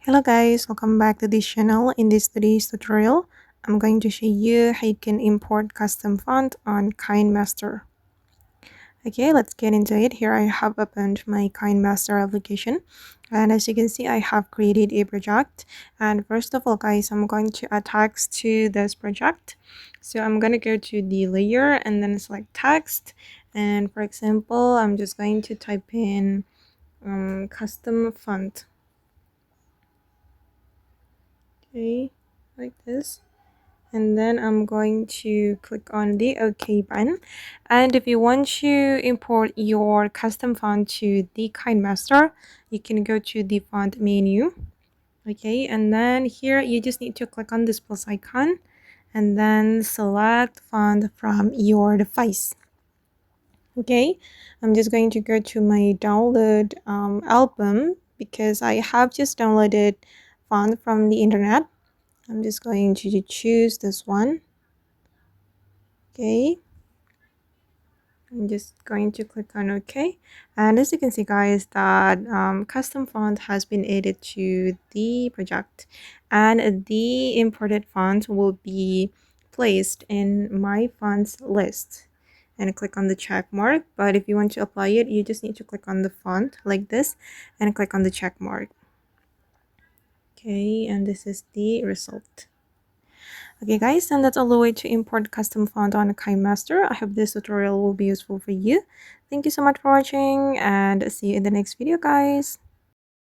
Hello guys, welcome back to this channel. In this today's tutorial, I'm going to show you how you can import custom font on KineMaster. Okay, let's get into it. Here I have opened my KineMaster application, and as you can see, I have created a project. And first of all, guys, I'm going to add text to this project. So I'm going to go to the layer and then select text. And for example, I'm just going to type in custom font. Okay, like this, and then I'm going to click on the OK button. And if you want to import your custom font to the KineMaster, you can go to the font menu. Okay, and then here you just need to click on this plus icon and then select font from your device. Okay, I'm just going to go to my download album because I have just downloaded font from the internet. I'm just going to choose this one. Okay, I'm just going to click on OK, and as you can see guys that custom font has been added to the project, and the imported font will be placed in my fonts list, and click on the check mark. But if you want to apply it, you just need to click on the font like this and click on the check mark. Okay, and this is the result. Okay guys, and that's all the way to import custom font on KineMaster. I hope this tutorial will be useful for you. Thank you so much for watching, and see you in the next video guys.